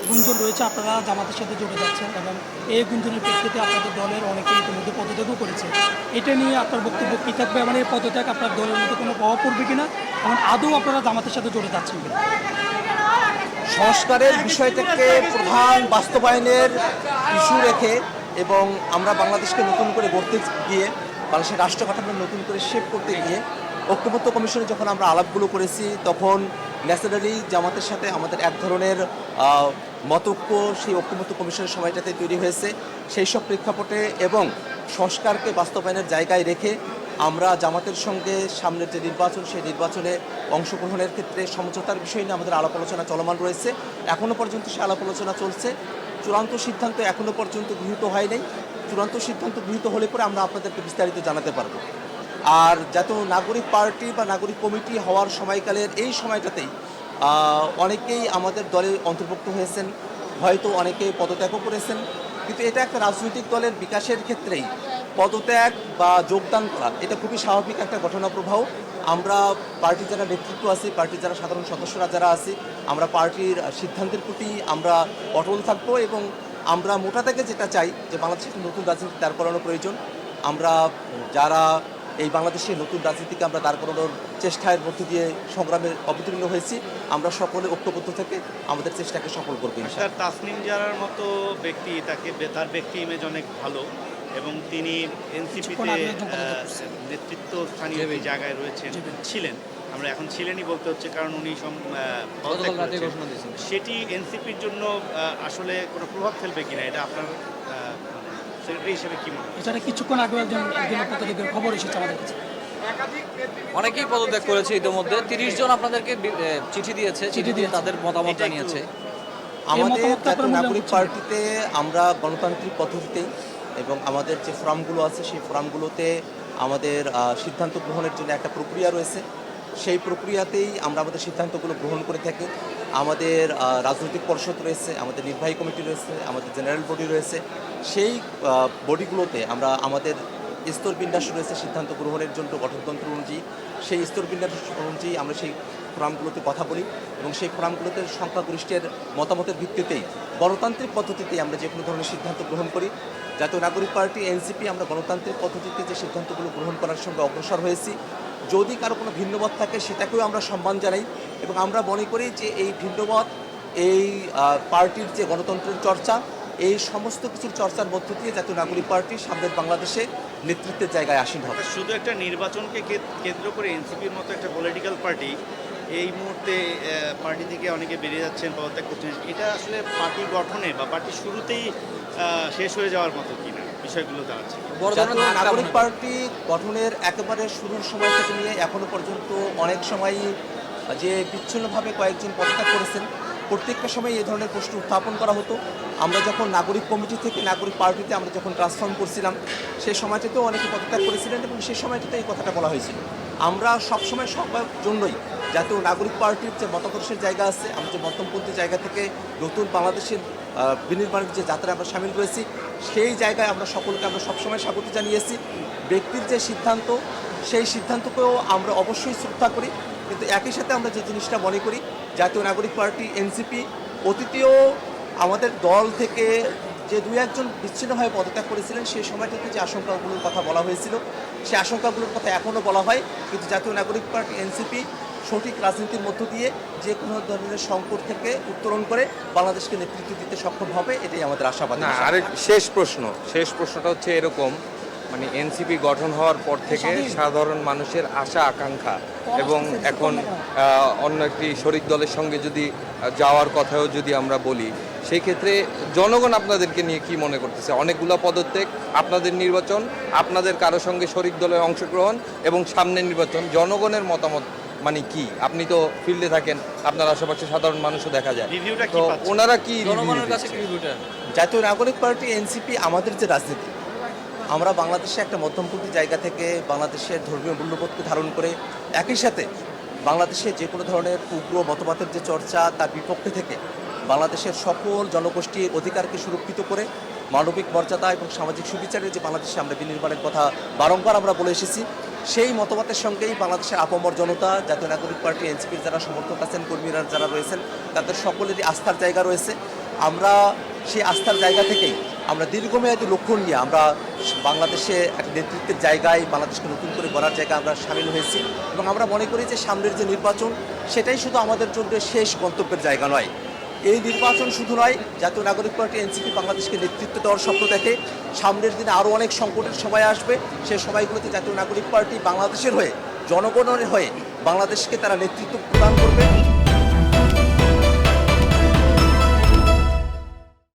গুঞ্জন রয়েছে আপনারা জামাতের সাথে জড়ে যাচ্ছেন এবং এই গুঞ্জনের প্রেক্ষিতে আপনাদের দলের অনেকে ইতিমধ্যে পদত্যাগও করেছে। এটা নিয়ে আপনার বক্তব্য কী থাকবে এবং এই পদত্যাগ আপনার দলের মধ্যে কোনো প্রভাব পড়বে কিনা এবং আদৌ আপনারা জামাতের সাথে জড়ে যাচ্ছেন কিনা? সংস্কারের বিষয়টাকে প্রধান বাস্তবায়নের ইস্যু রেখে এবং আমরা বাংলাদেশকে নতুন করে গড়তে গিয়ে বাংলাদেশের রাষ্ট্র কাঠামো নতুন করে শেপ করতে গিয়ে ঐক্যমত্য কমিশনে যখন আমরা আলাপগুলো করেছি তখন ন্যাচারালি জামাতের সাথে আমাদের এক ধরনের মতৈক্য সেই ঐক্যমত্য কমিশনের সময়টাতে তৈরি হয়েছে। সেই সব প্রেক্ষাপটে এবং সংস্কারকে বাস্তবায়নের জায়গায় রেখে আমরা জামাতের সঙ্গে সামনের যে নির্বাচন সেই নির্বাচনে অংশগ্রহণের ক্ষেত্রে সমঝোতার বিষয় নিয়ে আমাদের আলাপ আলোচনা চলমান রয়েছে। এখনও পর্যন্ত সে আলাপ আলোচনা চলছে। চূড়ান্ত সিদ্ধান্ত এখনও পর্যন্ত গৃহীত হয় নাই। চূড়ান্ত সিদ্ধান্ত গৃহীত হলে পরে আমরা আপনাদেরকে বিস্তারিত জানাতে পারবো। আর জাতীয় নাগরিক পার্টি বা নাগরিক কমিটি হওয়ার সময়কালের এই সময়টাতেই অনেকেই আমাদের দলে অন্তর্ভুক্ত হয়েছেন, হয়তো অনেকে পদত্যাগও করেছেন, কিন্তু এটা একটা রাজনৈতিক দলের বিকাশের ক্ষেত্রেই পদত্যাগ বা যোগদান করা এটা খুবই স্বাভাবিক একটা ঘটনা প্রবাহ। আমরা পার্টির যারা নেতৃত্ব আছি, পার্টির যারা সাধারণ সদস্যরা যারা আছি, আমরা পার্টির সিদ্ধান্তের প্রতি আমরা অটল থাকবো এবং আমরা মোটা থেকে যেটা চাই যে বাংলাদেশে একটা নতুন রাজনীতি দাঁড় করানো প্রয়োজন। আমরা যারা এই বাংলাদেশে নতুন রাজনীতিকে আমরা দাঁড় করানোর চেষ্টার মধ্যে দিয়ে সংগ্রামে অবতীর্ণ হয়েছি, আমরা সকলে ঐক্যবদ্ধ থেকে আমাদের চেষ্টাকে সফল করবো। স্যার, তাসনিম জারার মতো ব্যক্তি, তার ব্যক্তি ইমেজ অনেক ভালো এবং তিনি এনসিপিতে নেতৃত্ব স্থানীয় জায়গায় ছিলেন। আমরা এখন ছিলেনই বলতে হচ্ছে, কারণ উনি সেটি এনসিপির জন্য আসলে কোনো প্রভাব ফেলবে কিনা, এটা আপনার সেক্রেটারি হিসেবে কি মনে হয়? এছাড়া কিছুক্ষণ আগে একজন পদত্যাগের খবর এসেছে আমাদের কাছে। অনেকেই পদত্যাগ করেছে ইতিমধ্যে। 30 জন আপনাদেরকে চিঠি দিয়েছে, চিঠি দিয়ে তাদের মতামত জানিয়েছে। আমাদের জাতীয় নাগরিক পার্টিতে আমরা গণতান্ত্রিক পদ্ধতিতেই এবং আমাদের যে ফোরামগুলো আছে সেই ফোরামগুলোতে আমাদের সিদ্ধান্ত গ্রহণের জন্য একটা প্রক্রিয়া রয়েছে। সেই প্রক্রিয়াতেই আমরা আমাদের সিদ্ধান্তগুলো গ্রহণ করে থাকি। আমাদের রাজনৈতিক পরিষদ রয়েছে, আমাদের নির্বাহী কমিটি রয়েছে, আমাদের জেনারেল বডি রয়েছে। সেই বডিগুলোতে আমরা আমাদের স্তরবিন্যাস রয়েছে সিদ্ধান্ত গ্রহণের জন্য গঠনতন্ত্র অনুযায়ী। সেই স্তরবিন্যাস অনুযায়ী আমরা সেই ফোরামগুলোতে কথা বলি এবং সেই ফোরামগুলোতে সংখ্যাগরিষ্ঠের মতামতের ভিত্তিতেই গণতান্ত্রিক পদ্ধতিতেই আমরা যে কোনো ধরনের সিদ্ধান্ত গ্রহণ করি। জাতীয় নাগরিক পার্টি এনসিপি আমরা গণতান্ত্রিক পদ্ধতিতে যে সিদ্ধান্তগুলো গ্রহণ করার সঙ্গে অগ্রসর হয়েছি। যদি কারো কোনো ভিন্নমত থাকে সেটাকেও আমরা সম্মান জানাই এবং আমরা মনে করি যে এই ভিন্নমত এই পার্টির যে গণতন্ত্রের চর্চা, এই সমস্ত কিছুর চর্চার মধ্য দিয়ে জাতীয় নাগরিক পার্টি সামনের বাংলাদেশে নেতৃত্বের জায়গায় আসীন হবে। শুধু একটা নির্বাচনকে কেন্দ্র করে এনসিপির মতো একটা পলিটিক্যাল পার্টি এই মুহূর্তে পার্টি থেকে অনেকে বেরিয়ে যাচ্ছেন, পদত্যাগ করছেন, এটা আসলে পার্টি গঠনে বা পার্টি শুরুতেই শেষ হয়ে যাওয়ার মতো কিনা বিষয়গুলো দাঁড়াচ্ছে। জাতীয় নাগরিক পার্টি গঠনের একেবারে শুরুর সময় থেকে নিয়ে এখনো পর্যন্ত অনেক সময়ই যে বিচ্ছিন্নভাবে কয়েকজন পদত্যাগ করেছেন, প্রত্যেকটা সময় এই ধরনের প্রশ্ন উত্থাপন করা হতো। আমরা যখন নাগরিক কমিটি থেকে নাগরিক পার্টিতে আমরা যখন ট্রান্সফর্ম করছিলাম সেই সময়টাতেও অনেকে পদত্যাগ করেছিলেন এবং সেই সময়টাতে এই কথাটা বলা হয়েছিল। আমরা সবসময় সবার জন্যই জাতীয় নাগরিক পার্টির যে মতাদর্শের জায়গা আছে, আমরা যে মধ্যমপন্থী জায়গা থেকে নতুন বাংলাদেশের বিনির্মাণের যে যাত্রায় আমরা সামিল রয়েছি, সেই জায়গায় আমরা সকলকে আমরা সবসময় স্বাগত জানিয়েছি। ব্যক্তির যে সিদ্ধান্ত সেই সিদ্ধান্তকেও আমরা অবশ্যই শ্রদ্ধা করি, কিন্তু একই সাথে আমরা যে জিনিসটা মনে করি জাতীয় নাগরিক পার্টি এনসিপি অতীতেও আমাদের দল থেকে যে দুই একজন বিচ্ছিন্নভাবে পদত্যাগ করেছিলেন সেই সময়টাতে যে আশঙ্কাগুলোর কথা বলা হয়েছিল সেই আশঙ্কাগুলোর কথা এখনও বলা হয়, কিন্তু জাতীয় নাগরিক পার্টি এনসিপি সঠিক রাজনীতির মধ্য দিয়ে যে কোনো ধরনের সংকট থেকে উত্তরণ করে বাংলাদেশকে নেতৃত্ব দিতে সক্ষম হবে, এটাই আমাদের আশাবাদ। আরেক শেষ প্রশ্নটা হচ্ছে এরকম, মানে এনসিপি গঠন হওয়ার পর থেকে সাধারণ মানুষের আশা আকাঙ্ক্ষা এবং এখন অন্য একটি শরিক দলের সঙ্গে যদি যাওয়ার কথাও যদি আমরা বলি, সেই ক্ষেত্রে জনগণ আপনাদেরকে নিয়ে কি মনে করতেছে? অনেকগুলো পদত্যাগ, আপনাদের নির্বাচন, আপনাদের কারো সঙ্গে শরিক দলের অংশগ্রহণ এবং সামনের নির্বাচন, জনগণের মতামত মানে কি? আপনি তো ফিল্ডে থাকেন, আপনার আশেপাশে সাধারণ মানুষও দেখা যায়, তো ওনারা কি জনগণের কাছে রিভিউটা? জাতীয় নাগরিক পার্টি এনসিপি আমাদের যে রাজনীতি, আমরা বাংলাদেশে একটা মধ্যমপন্থী জায়গা থেকে বাংলাদেশের ধর্মীয় মূল্যবোধকে ধারণ করে একই সাথে বাংলাদেশে যে কোনো ধরনের উগ্র মতবাদের যে চর্চা তার বিপক্ষে থেকে বাংলাদেশের সকল জনগোষ্ঠীর অধিকারকে সুরক্ষিত করে মানবিক মর্যাদা এবং সামাজিক সুবিচারের যে বাংলাদেশে আমরা বিনির্মাণের কথা বারংবার আমরা বলে এসেছি, সেই মতবাদের সঙ্গেই বাংলাদেশের আপামর জনতা, জাতীয় নাগরিক পার্টি এনসিপির যারা সমর্থক আছেন, কর্মীরা যারা রয়েছেন, তাদের সকলেরই আস্থার জায়গা রয়েছে। আমরা সেই আস্থার জায়গা থেকেই আমরা দীর্ঘমেয়াদী লক্ষ্য নিয়ে আমরা বাংলাদেশে এক নেতৃত্বের জায়গায় বাংলাদেশকে নতুন করে গড়ার জায়গায় আমরা সামিল হয়েছি এবং আমরা মনে করি যে সামনের যে নির্বাচন সেটাই শুধু আমাদের জন্য শেষ গন্তব্যের জায়গা নয়। এই নির্বাচন শুধু নয়, জাতীয় নাগরিক পার্টি এনসিপি বাংলাদেশকে নেতৃত্ব দেওয়ার স্বপ্ন দেখে। সামনের দিনে আরও অনেক সংকটের সময় আসবে, সেই সময়গুলোতে জাতীয় নাগরিক পার্টি বাংলাদেশের হয়ে, জনগণের হয়ে বাংলাদেশকে তারা নেতৃত্ব প্রদান করবে।